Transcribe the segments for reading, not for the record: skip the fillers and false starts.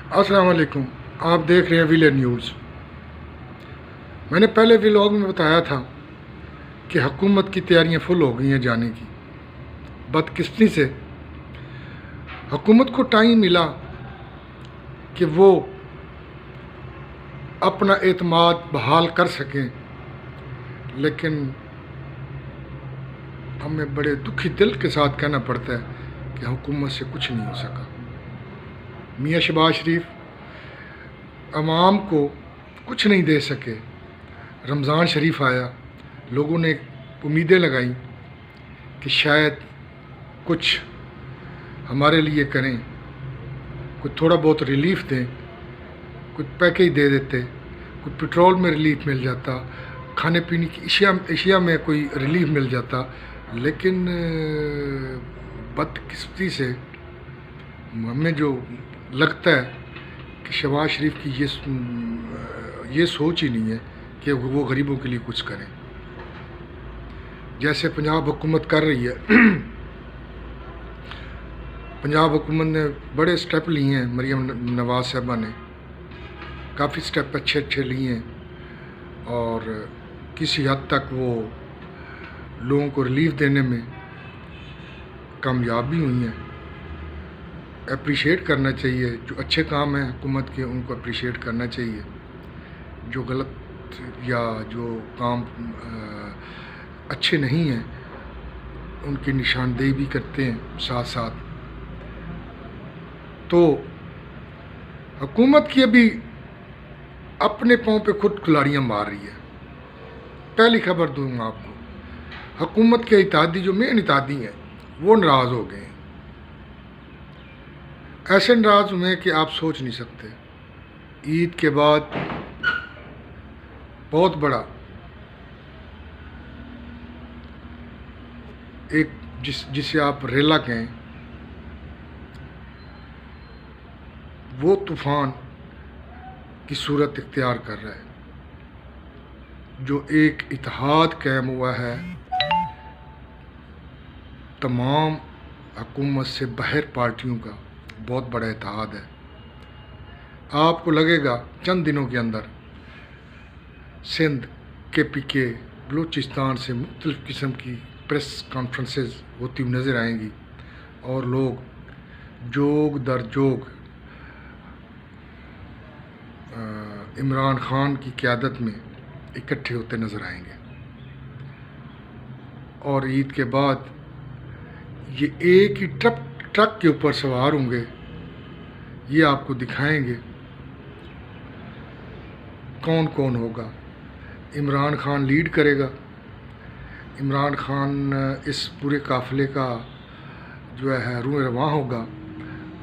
السلام علیکم. آپ دیکھ رہے ہیں ویلر نیوز. میں نے پہلے ولاگ میں بتایا تھا کہ حکومت کی تیاریاں فل ہو گئی ہیں جانے کی. بدقسمتی سے حکومت کو ٹائم ملا کہ وہ اپنا اعتماد بحال کر سکیں، لیکن ہمیں بڑے دکھی دل کے ساتھ کہنا پڑتا ہے کہ حکومت سے کچھ نہیں ہو سکا. میاں شہباز شریف عوام کو کچھ نہیں دے سکے. رمضان شریف آیا، لوگوں نے امیدیں لگائیں کہ شاید کچھ ہمارے لیے کریں، کچھ تھوڑا بہت ریلیف دیں، کچھ پیکیج دے دیتے، کچھ پٹرول میں ریلیف مل جاتا، کھانے پینے کی اشیاء میں کوئی ریلیف مل جاتا. لیکن بدقسمتی سے ہمیں جو لگتا ہے کہ شہباز شریف کی یہ سوچ ہی نہیں ہے کہ وہ غریبوں کے لیے کچھ کریں. جیسے پنجاب حکومت کر رہی ہے، پنجاب حکومت نے بڑے سٹیپ لیے ہیں. مریم نواز صاحبہ نے کافی سٹیپ اچھے لیے ہیں اور کسی حد تک وہ لوگوں کو ریلیف دینے میں کامیاب بھی ہوئی ہیں. اپریشیٹ کرنا چاہیے. جو اچھے کام ہیں حکومت کے ان کو اپریشیٹ کرنا چاہیے. جو غلط یا جو کام اچھے نہیں ہیں ان کی نشاندہی بھی کرتے ہیں ساتھ ساتھ. تو حکومت کی ابھی اپنے پاؤں پہ خود کلاڑیاں مار رہی ہے. پہلی خبر دوں گا آپ کو، حکومت کے اتحادی جو مین اتحادی ہیں وہ ناراض ہو گئے ہیں. ایسے ناراض ہوئے کہ آپ سوچ نہیں سکتے. عید کے بعد بہت بڑا ایک جسے آپ ریلا کہیں، وہ طوفان کی صورت اختیار کر رہا ہے. جو ایک اتحاد قائم ہوا ہے تمام حکومت سے باہر پارٹیوں کا، بہت بڑا اتحاد ہے. آپ کو لگے گا چند دنوں کے اندر سندھ، KPK، بلوچستان سے مختلف قسم کی پریس کانفرنسز ہوتی ہوئی نظر آئیں گی اور لوگ جوگ در جوگ عمران خان کی قیادت میں اکٹھے ہوتے نظر آئیں گے. اور عید کے بعد یہ ایک ہی ٹرک کے اوپر سوار ہوں گے. یہ آپ کو دکھائیں گے کون کون ہوگا. عمران خان لیڈ کرے گا. عمران خان اس پورے قافلے کا جو ہے روح رواں ہوگا،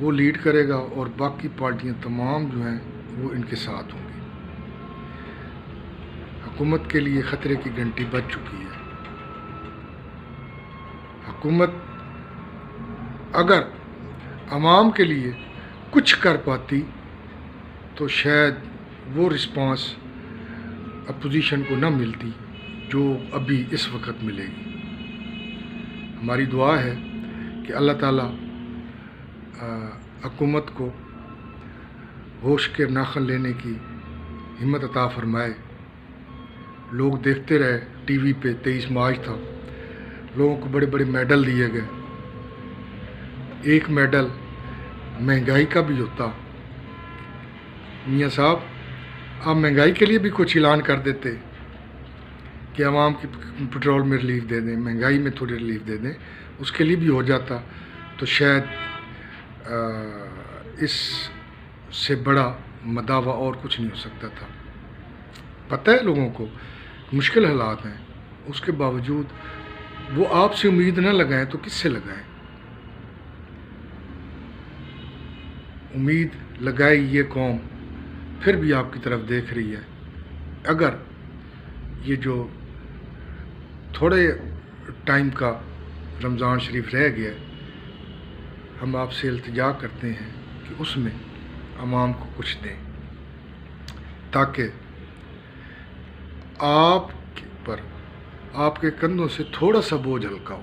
وہ لیڈ کرے گا اور باقی پارٹیاں تمام جو ہیں وہ ان کے ساتھ ہوں گی. حکومت کے لیے خطرے کی گھنٹی بج چکی ہے. حکومت اگر عوام کے لیے کچھ کر پاتی تو شاید وہ رسپانس اپوزیشن کو نہ ملتی جو ابھی اس وقت ملے گی. ہماری دعا ہے کہ اللہ تعالیٰ حکومت کو ہوش کے ناخن لینے کی ہمت عطا فرمائے. لوگ دیکھتے رہے ٹی وی پہ 23 مارچ تھا، لوگوں کو بڑے بڑے میڈل دیے گئے. ایک میڈل مہنگائی کا بھی ہوتا. میاں صاحب آپ مہنگائی کے لیے بھی کچھ اعلان کر دیتے کہ عوام کی پٹرول میں ریلیف دے دیں، مہنگائی میں تھوڑی ریلیف دے دیں، اس کے لیے بھی ہو جاتا تو شاید اس سے بڑا مداوع اور کچھ نہیں ہو سکتا تھا. پتہ ہے لوگوں کو مشکل حالات ہیں، اس کے باوجود وہ آپ سے امید نہ لگائیں تو کس سے لگائیں. امید لگائی یہ قوم پھر بھی آپ کی طرف دیکھ رہی ہے. اگر یہ جو تھوڑے ٹائم کا رمضان شریف رہ گیا، ہم آپ سے التجا کرتے ہیں کہ اس میں عوام کو کچھ دیں تاکہ آپ پر آپ کے کندھوں سے تھوڑا سا بوجھ ہلکا ہو.